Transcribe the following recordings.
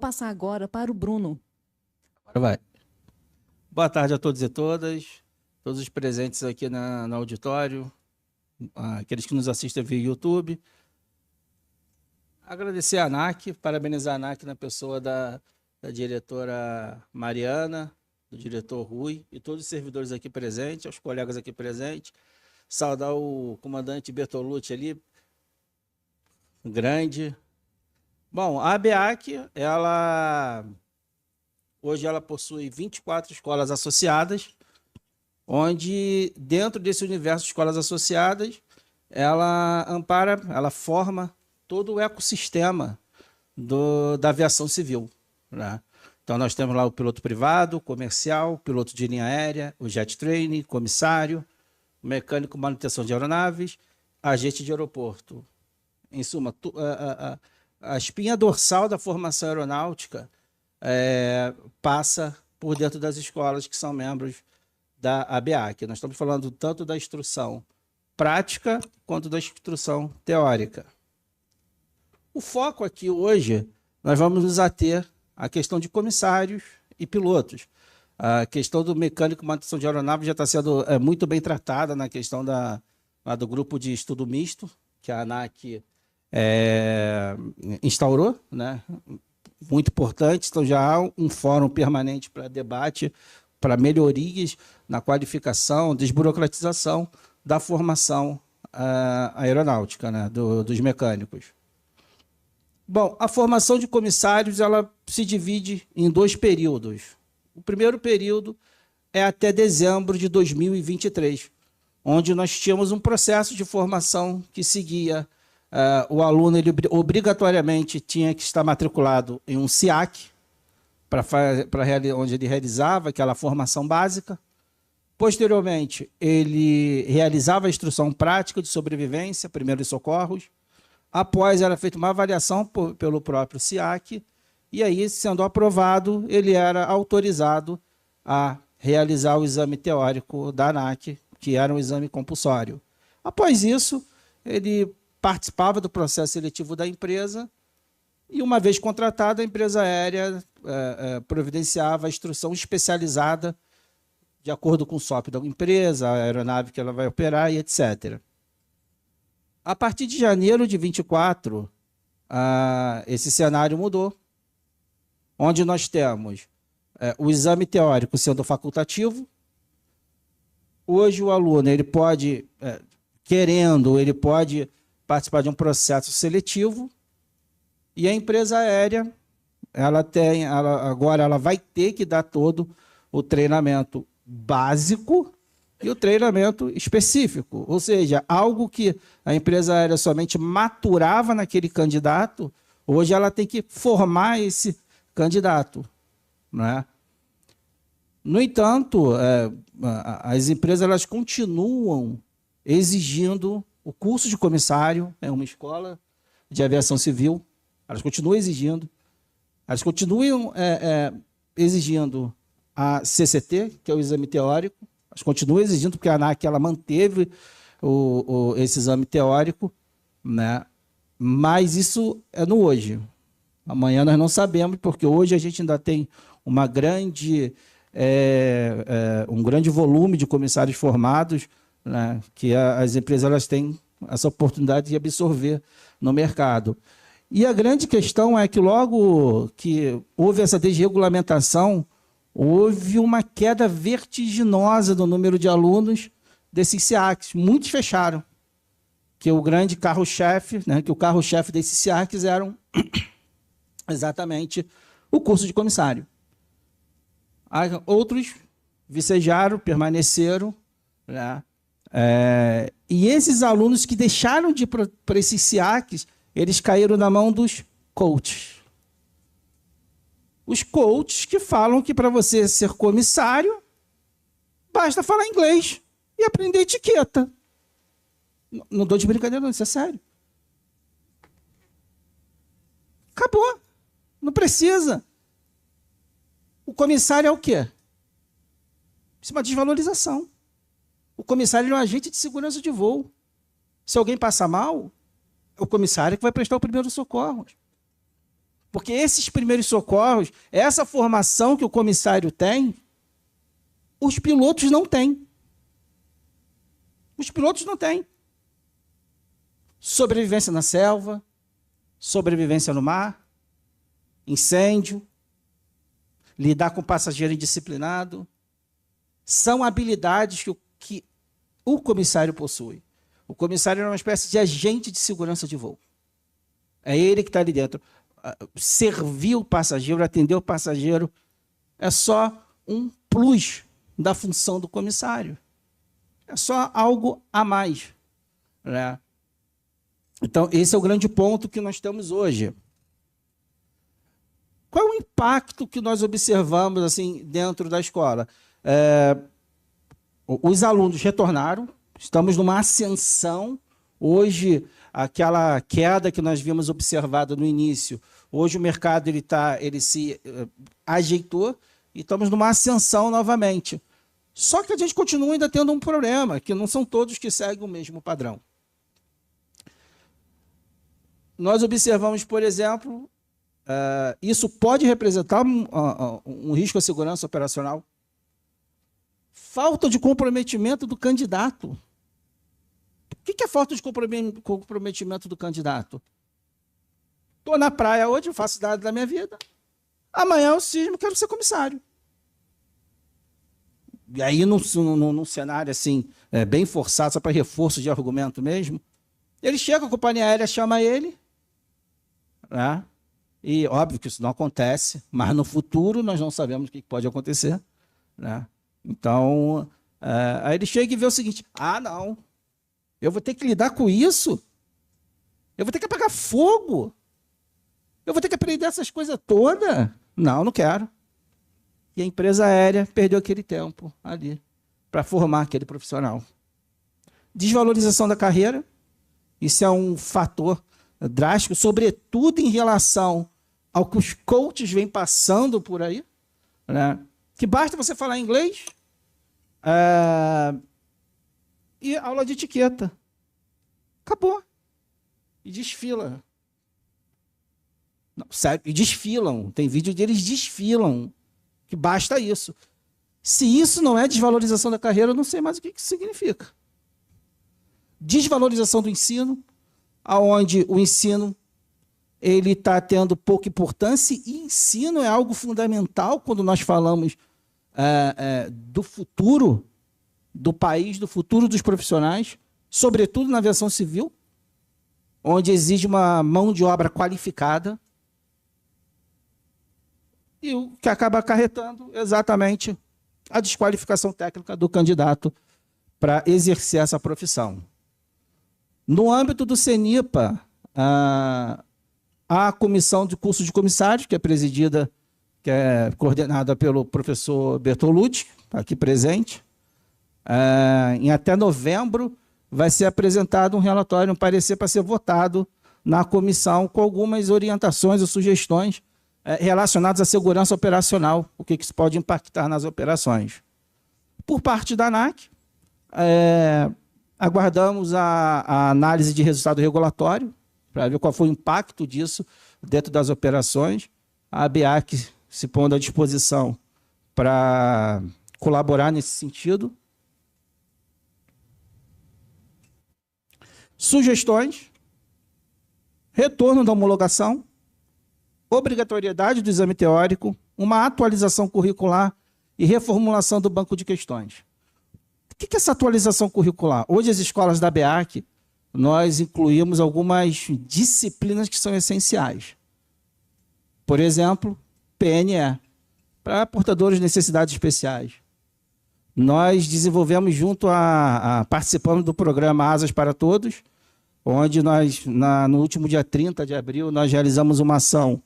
Passar agora para o Bruno. Agora vai. Boa tarde a todos e todas, todos os presentes aqui no auditório, aqueles que nos assistem via YouTube. Agradecer a ANAC, parabenizar a ANAC na pessoa da diretora Mariana, do diretor Rui e todos os servidores aqui presentes, aos colegas aqui presentes. Saudar o comandante Bertolucci ali, grande. Bom, a ABEAC, hoje ela possui 24 escolas associadas, onde dentro desse universo de escolas associadas, ela ampara, ela forma todo o ecossistema da aviação civil, né? Então nós temos lá o piloto privado, comercial, piloto de linha aérea, o jet trainee, comissário, mecânico manutenção de aeronaves, agente de aeroporto. Em suma, a espinha dorsal da formação aeronáutica passa por dentro das escolas que são membros da ABEAC. Nós estamos falando tanto da instrução prática quanto da instrução teórica. O foco aqui hoje, nós vamos nos ater à questão de comissários e pilotos. A questão do mecânico manutenção de aeronaves já está sendo muito bem tratada na questão do grupo de estudo misto, que a ANAC instaurou, né? Muito importante. Então já há um fórum permanente para debate, para melhorias na qualificação, desburocratização da formação aeronáutica, né? Dos mecânicos. Bom, a formação de comissários ela se divide em dois períodos. O primeiro período é até dezembro de 2023, onde nós tínhamos um processo de formação que seguia. O aluno ele obrigatoriamente tinha que estar matriculado em um SIAC, onde ele realizava aquela formação básica. Posteriormente, ele realizava a instrução prática de sobrevivência, primeiros socorros. Após, era feita uma avaliação pelo próprio SIAC, e aí, sendo aprovado, ele era autorizado a realizar o exame teórico da ANAC, que era um exame compulsório. Após isso, ele participava do processo seletivo da empresa e, uma vez contratado, a empresa aérea providenciava a instrução especializada de acordo com o SOP da empresa, a aeronave que ela vai operar e etc. A partir de janeiro de 24, esse cenário mudou, onde nós temos o exame teórico sendo facultativo. Hoje o aluno ele pode, ele pode participar de um processo seletivo e a empresa aérea agora ela vai ter que dar todo o treinamento básico e o treinamento específico, ou seja, algo que a empresa aérea somente maturava naquele candidato, hoje ela tem que formar esse candidato, não é? No entanto, as empresas elas continuam exigindo o curso de comissário, uma escola de aviação civil, elas continuam exigindo, exigindo a CCT, que é o exame teórico, elas continuam exigindo, porque a ANAC ela manteve esse exame teórico, né? Mas isso é no hoje. Amanhã nós não sabemos, porque hoje a gente ainda tem um grande volume de comissários formados, né? Que as empresas elas têm essa oportunidade de absorver no mercado. E a grande questão é que logo que houve essa desregulamentação, houve uma queda vertiginosa do número de alunos desses SIACs. Muitos fecharam, que o grande carro-chefe, né, que o carro-chefe desses SIACs eram exatamente o curso de comissário. Outros vicejaram, permaneceram, né? E esses alunos que deixaram de ir para esses SIACs, eles caíram na mão dos coaches. Os coaches que falam que para você ser comissário, basta falar inglês e aprender etiqueta. Não estou de brincadeira, não, isso é sério. Acabou. Não precisa. O comissário é o quê? Isso é uma desvalorização. O comissário é um agente de segurança de voo. Se alguém passa mal, é o comissário que vai prestar o primeiro socorro. Porque esses primeiros socorros, essa formação que o comissário tem, os pilotos não têm. Os pilotos não têm. Sobrevivência na selva, sobrevivência no mar, incêndio, lidar com passageiro indisciplinado, são habilidades que o comissário possui. O comissário é uma espécie de agente de segurança de voo. É ele que está ali dentro. Servir o passageiro, atender o passageiro, é só um plus da função do comissário. É só algo a mais, né? Então, esse é o grande ponto que nós temos hoje. Qual é o impacto que nós observamos assim, dentro da escola? Os alunos retornaram, estamos numa ascensão. Hoje, aquela queda que nós vimos observada no início, hoje o mercado ele se ajeitou e estamos numa ascensão novamente. Só que a gente continua ainda tendo um problema, que não são todos que seguem o mesmo padrão. Nós observamos, por exemplo, isso pode representar um risco à segurança operacional. Falta de comprometimento do candidato. O que é falta de comprometimento do candidato? Estou na praia hoje, não faço nada da minha vida. Amanhã eu cismo, quero ser comissário. E aí, num cenário assim, bem forçado, só para reforço de argumento mesmo, ele chega, a companhia aérea chama ele, né? E óbvio que isso não acontece, mas no futuro nós não sabemos o que pode acontecer, né? Então, aí ele chega e vê o seguinte: não, eu vou ter que lidar com isso, eu vou ter que apagar fogo, eu vou ter que aprender essas coisas todas. Não quero. E a empresa aérea perdeu aquele tempo ali para formar aquele profissional. Desvalorização da carreira, isso é um fator drástico, sobretudo em relação ao que os coaches vêm passando por aí, né? Que basta você falar inglês e aula de etiqueta. Acabou. E desfila. Não, sério, e desfilam. Tem vídeo deles desfilam. Que basta isso. Se isso não é desvalorização da carreira, eu não sei mais o que isso significa. Desvalorização do ensino, onde o ensino ele está tendo pouca importância, e ensino é algo fundamental quando nós falamos do futuro do país, do futuro dos profissionais, sobretudo na aviação civil, onde exige uma mão de obra qualificada, e o que acaba acarretando exatamente a desqualificação técnica do candidato para exercer essa profissão. No âmbito do CENIPA, a comissão de curso de comissários, que é coordenada pelo professor Bertolucci, aqui presente, em até novembro vai ser apresentado um relatório, um parecer para ser votado na comissão com algumas orientações ou sugestões relacionadas à segurança operacional, o que isso pode impactar nas operações. Por parte da ANAC, aguardamos a análise de resultado regulatório, para ver qual foi o impacto disso dentro das operações. A ABAC se pondo à disposição para colaborar nesse sentido. Sugestões: retorno da homologação, obrigatoriedade do exame teórico, uma atualização curricular e reformulação do banco de questões. O que é essa atualização curricular? Hoje, as escolas da ABAC, nós incluímos algumas disciplinas que são essenciais. Por exemplo, PNE, para portadores de necessidades especiais. Nós desenvolvemos participamos do programa Asas para Todos, onde nós, no último dia 30 de abril, nós realizamos uma ação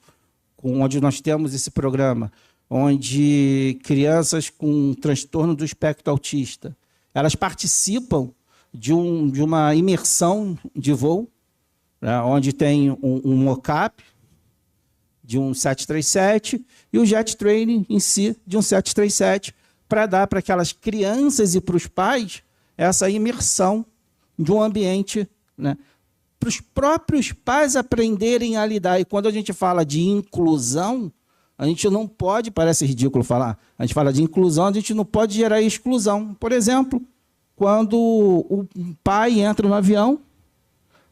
onde nós temos esse programa, onde crianças com transtorno do espectro autista, elas participam de uma imersão de voo, né, onde tem um mock-up de um 737 e o jet training em si de um 737, para dar para aquelas crianças e para os pais essa imersão de um ambiente, né, para os próprios pais aprenderem a lidar. E quando a gente fala de inclusão, a gente não pode, parece ridículo falar, a gente fala de inclusão, a gente não pode gerar exclusão. Por exemplo, quando o pai entra no avião,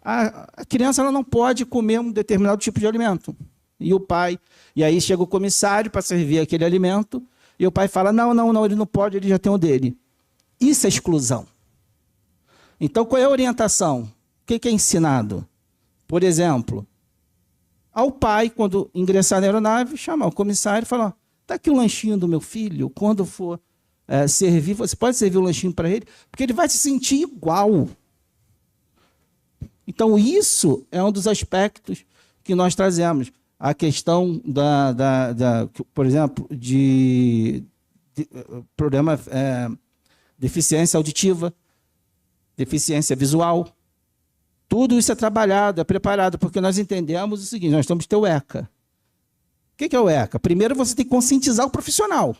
a criança ela não pode comer um determinado tipo de alimento. E aí chega o comissário para servir aquele alimento, e o pai fala, não, ele não pode, ele já tem o dele. Isso é exclusão. Então, qual é a orientação? O que é ensinado? Por exemplo, ao pai, quando ingressar na aeronave, chamar o comissário e falar, está aqui o lanchinho do meu filho, quando for servir, você pode servir o lanchinho para ele, porque ele vai se sentir igual. Então, isso é um dos aspectos que nós trazemos. A questão por exemplo, de problema, deficiência auditiva, deficiência visual. Tudo isso é trabalhado, é preparado, porque nós entendemos o seguinte, nós temos que ter o ECA. O que é o ECA? Primeiro você tem que conscientizar o profissional,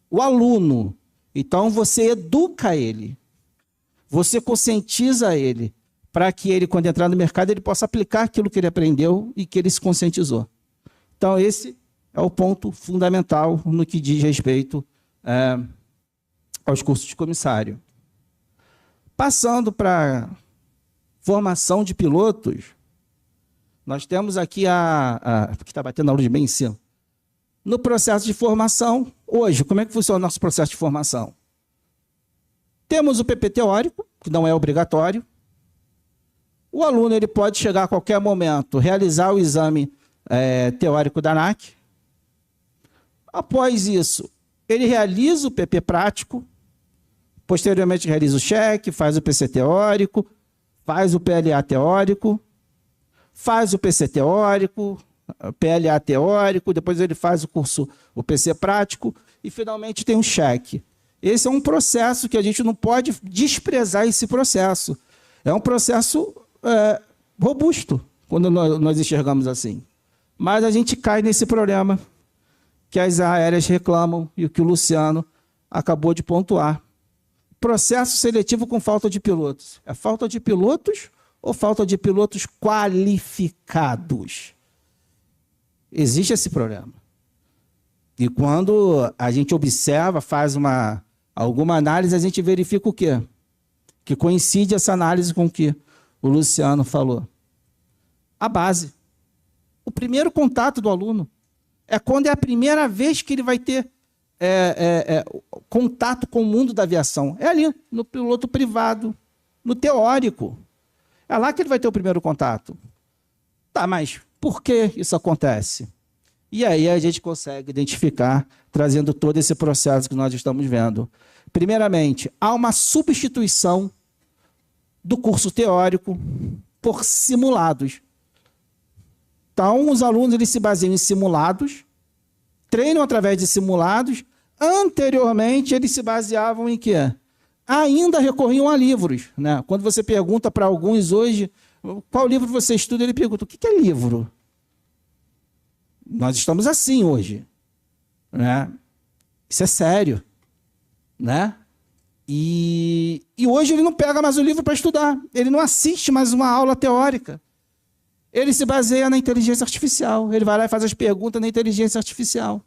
o aluno. Então você educa ele, você conscientiza ele, para que ele, quando entrar no mercado, ele possa aplicar aquilo que ele aprendeu e que ele se conscientizou. Então esse é o ponto fundamental no que diz respeito aos cursos de comissário. Passando para formação de pilotos, nós temos aqui que está batendo a luz bem em cima. No processo de formação, hoje, como é que funciona o nosso processo de formação? Temos o PP teórico, que não é obrigatório. O aluno ele pode chegar a qualquer momento, realizar o exame teórico da ANAC. Após isso, ele realiza o PP prático, posteriormente realiza o cheque, faz o PC teórico, faz o PLA teórico, faz o PC teórico, PLA teórico, depois ele faz o PC prático e finalmente tem um cheque. Esse é um processo que a gente não pode desprezar esse processo. É um processo robusto, quando nós enxergamos assim. Mas a gente cai nesse problema que as aéreas reclamam e o que o Luciano acabou de pontuar. Processo seletivo com falta de pilotos. É falta de pilotos ou falta de pilotos qualificados? Existe esse problema. E quando a gente observa, faz alguma análise, a gente verifica o quê? Que coincide essa análise com o que o Luciano falou. A base. O primeiro contato do aluno é quando é a primeira vez que ele vai ter contato com o mundo da aviação. É ali, no piloto privado, no teórico. É lá que ele vai ter o primeiro contato. Tá, mas por que isso acontece? E aí a gente consegue identificar, trazendo todo esse processo que nós estamos vendo. Primeiramente, há uma substituição do curso teórico por simulados. Então, os alunos eles se baseiam em simulados, treinam através de simulados. Anteriormente, eles se baseavam em quê? Ainda recorriam a livros, né? Quando você pergunta para alguns hoje, qual livro você estuda, ele pergunta, o que é livro? Nós estamos assim hoje, né? Isso é sério, né? E hoje ele não pega mais o livro para estudar, ele não assiste mais uma aula teórica. Ele se baseia na inteligência artificial, ele vai lá e faz as perguntas na inteligência artificial,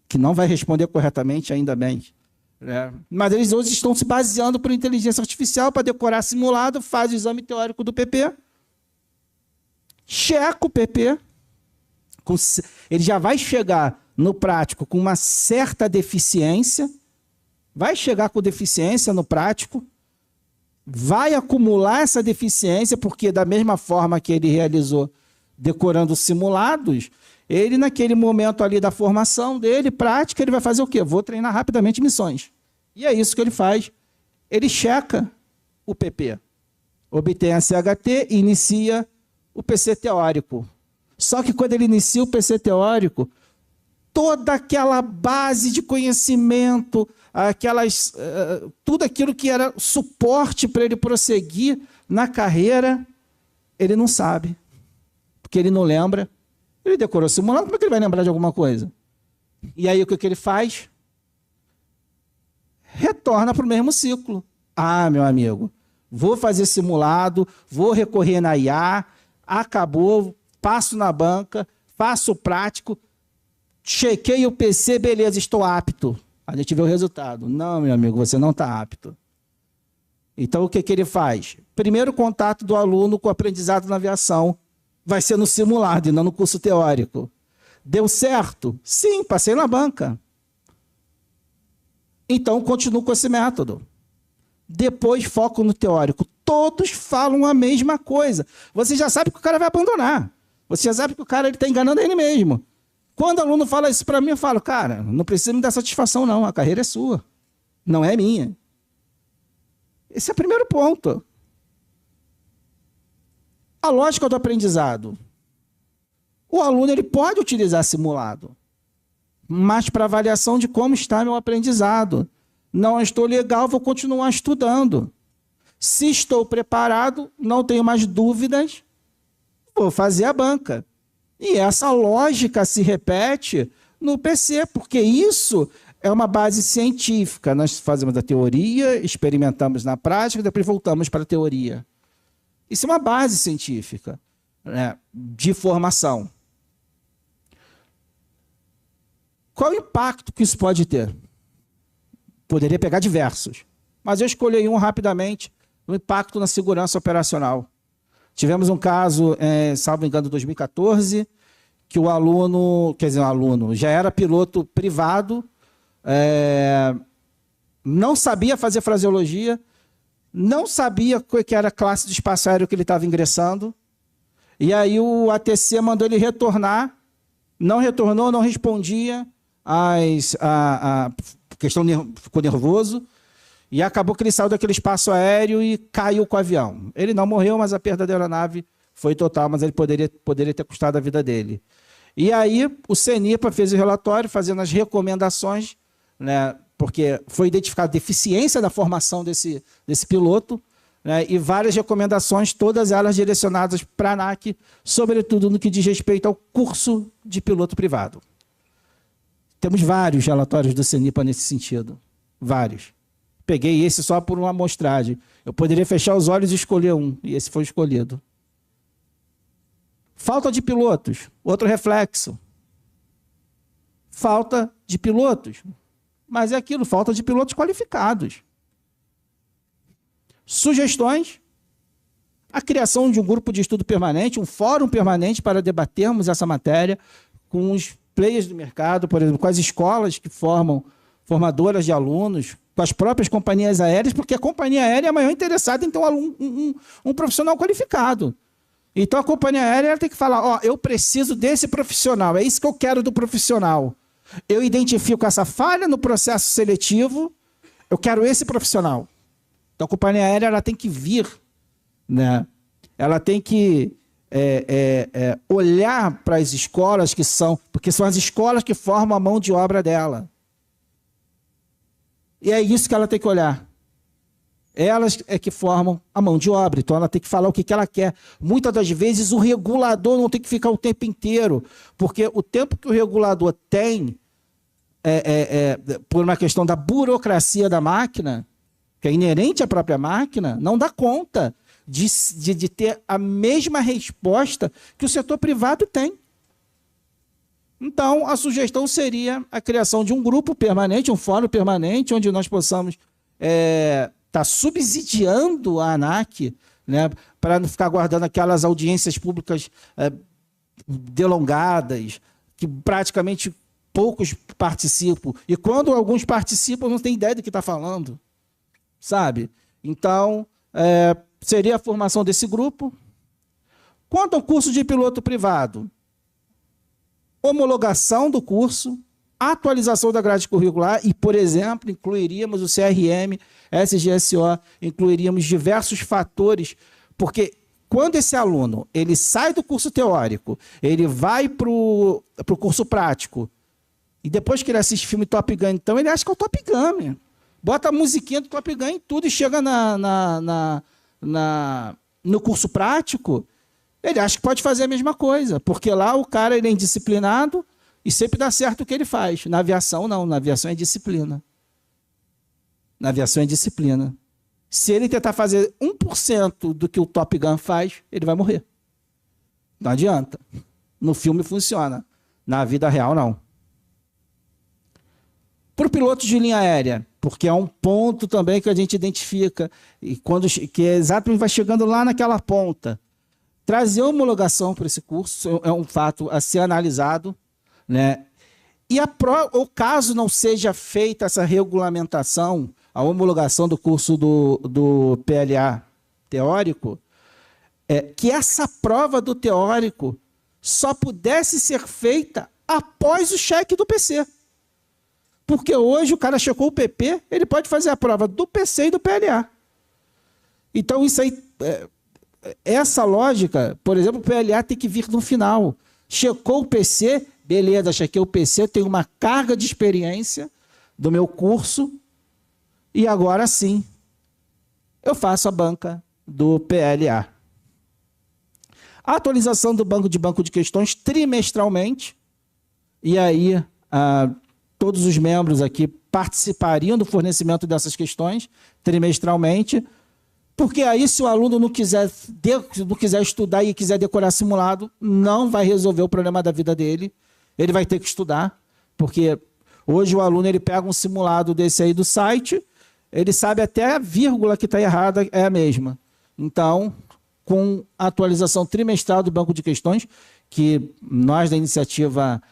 que não vai responder corretamente, ainda bem. Mas eles hoje estão se baseando por inteligência artificial para decorar simulado, faz o exame teórico do PP, checa o PP, ele já vai chegar no prático com uma certa deficiência, vai chegar com deficiência no prático, vai acumular essa deficiência, porque da mesma forma que ele realizou decorando simulados, ele naquele momento ali da formação dele, prática, ele vai fazer o quê? Vou treinar rapidamente missões. E é isso que ele faz. Ele checa o PP, obtém a CHT e inicia o PC teórico. Só que quando ele inicia o PC teórico, toda aquela base de conhecimento, tudo aquilo que era suporte para ele prosseguir na carreira, ele não sabe, porque ele não lembra. Ele decorou simulado, como é que ele vai lembrar de alguma coisa? E aí o que ele faz? Retorna para o mesmo ciclo. Ah, meu amigo, Vou fazer simulado, vou recorrer na IA, acabou, passo na banca, faço o prático, chequei o PC, beleza, estou apto. A gente vê o resultado. Não, meu amigo, você não está apto. Então, o que ele faz? Primeiro contato do aluno com o aprendizado na aviação vai ser no simulado e não no curso teórico. Deu certo? Sim, passei na banca. Então, continuo com esse método. Depois, foco no teórico. Todos falam a mesma coisa. Você já sabe que o cara vai abandonar. Você já sabe que o cara está enganando ele mesmo. Quando o aluno fala isso para mim, eu falo, cara, não precisa me dar satisfação, não. A carreira é sua, não é minha. Esse é o primeiro ponto. A lógica do aprendizado. O aluno ele pode utilizar simulado, mas para avaliação de como está meu aprendizado. Não estou legal, vou continuar estudando. Se estou preparado, não tenho mais dúvidas, vou fazer a banca. E essa lógica se repete no PC, porque isso é uma base científica. Nós fazemos a teoria, experimentamos na prática, depois voltamos para a teoria. Isso é uma base científica, né, de formação. Qual o impacto que isso pode ter? Poderia pegar diversos, mas eu escolhi um rapidamente, o impacto na segurança operacional. Tivemos um caso, salvo engano, em 2014, que o aluno, quer dizer, o aluno já era piloto privado, não sabia fazer fraseologia, não sabia qual que era a classe de espaço aéreo que ele estava ingressando, e aí o ATC mandou ele retornar, não retornou, não respondia, a questão ficou nervoso, e acabou que ele saiu daquele espaço aéreo e caiu com o avião. Ele não morreu, mas a perda da aeronave foi total, mas ele poderia ter custado a vida dele. E aí o CENIPA fez o relatório, fazendo as recomendações, né, porque foi identificada deficiência da formação desse piloto, né, e várias recomendações, todas elas direcionadas para a ANAC, sobretudo no que diz respeito ao curso de piloto privado. Temos vários relatórios do CENIPA nesse sentido, vários. Peguei esse só por uma amostragem. Eu poderia fechar os olhos e escolher um, e esse foi escolhido. Falta de pilotos, outro reflexo. Falta de pilotos. Mas é aquilo, falta de pilotos qualificados. Sugestões: a criação de um grupo de estudo permanente, um fórum permanente para debatermos essa matéria com os players do mercado, por exemplo, com as escolas que formam formadoras de alunos, com as próprias companhias aéreas, porque a companhia aérea é a maior interessada em ter um profissional qualificado. Então, a companhia aérea tem que falar, eu preciso desse profissional, é isso que eu quero do profissional. Eu identifico essa falha no processo seletivo, eu quero esse profissional. Então, a companhia aérea ela tem que vir, né? Ela tem que olhar para as escolas porque são as escolas que formam a mão de obra dela. E é isso que ela tem que olhar. Elas é que formam a mão de obra, então ela tem que falar o que ela quer. Muitas das vezes o regulador não tem que ficar o tempo inteiro, porque o tempo que o regulador tem, por uma questão da burocracia da máquina, que é inerente à própria máquina, não dá conta de ter a mesma resposta que o setor privado tem. Então, a sugestão seria a criação de um grupo permanente, um fórum permanente, onde nós possamos estar subsidiando a ANAC, né, para não ficar guardando aquelas audiências públicas delongadas, que praticamente poucos participam. E quando alguns participam, não tem ideia do que está falando, sabe? Então, seria a formação desse grupo. Quanto ao curso de piloto privado, homologação do curso, atualização da grade curricular e, por exemplo, incluiríamos o CRM, SGSO, incluiríamos diversos fatores, porque quando esse aluno ele sai do curso teórico, ele vai para o curso prático, e depois que ele assiste filme Top Gun, então ele acha que é o Top Gun, mesmo. Bota a musiquinha do Top Gun em tudo e chega no curso prático, ele acha que pode fazer a mesma coisa, porque lá o cara ele é indisciplinado e sempre dá certo o que ele faz. Na aviação, não. Na aviação é disciplina. Na aviação é disciplina. Se ele tentar fazer 1% do que o Top Gun faz, ele vai morrer. Não adianta. No filme funciona. Na vida real, não. Para o piloto de linha aérea, porque é um ponto também que a gente identifica, e que é exatamente vai chegando lá naquela ponta. Trazer homologação para esse curso é um fato a ser analisado, né? E o caso não seja feita essa regulamentação, a homologação do curso do PLA teórico, que essa prova do teórico só pudesse ser feita após o cheque do PC. Porque hoje o cara checou o PP, ele pode fazer a prova do PC e do PLA. Então isso aí, essa lógica, por exemplo, o PLA tem que vir no final. Checou o PC, beleza, chequei o PC, eu tenho uma carga de experiência do meu curso e agora sim eu faço a banca do PLA. A atualização do banco de questões trimestralmente, e aí todos os membros aqui participariam do fornecimento dessas questões trimestralmente, porque aí se o aluno não quiser estudar e quiser decorar simulado, não vai resolver o problema da vida dele, ele vai ter que estudar, porque hoje o aluno ele pega um simulado desse aí do site, ele sabe até a vírgula que está errada é a mesma. Então, com a atualização trimestral do banco de questões, que nós da iniciativa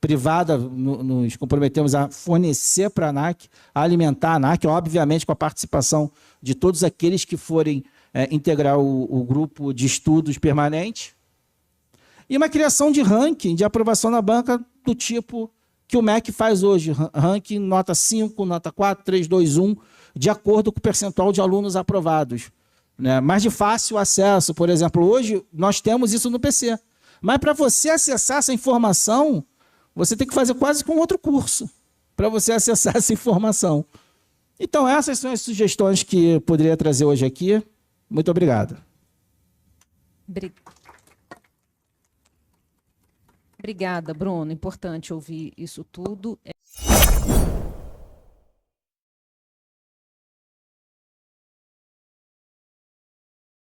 privada nos comprometemos a fornecer para a ANAC, a alimentar a ANAC, obviamente com a participação de todos aqueles que forem integrar o grupo de estudos permanente, e uma criação de ranking de aprovação na banca do tipo que o MEC faz hoje, ranking nota 5, nota 4, 3, 2, 1, de acordo com o percentual de alunos aprovados. Né? Mas de fácil acesso, por exemplo, hoje nós temos isso no PC. Mas para você acessar essa informação, você tem que fazer quase com outro curso para você acessar essa informação. Então, essas são as sugestões que eu poderia trazer hoje aqui. Muito obrigado. Obrigada, Bruno. Importante ouvir isso tudo.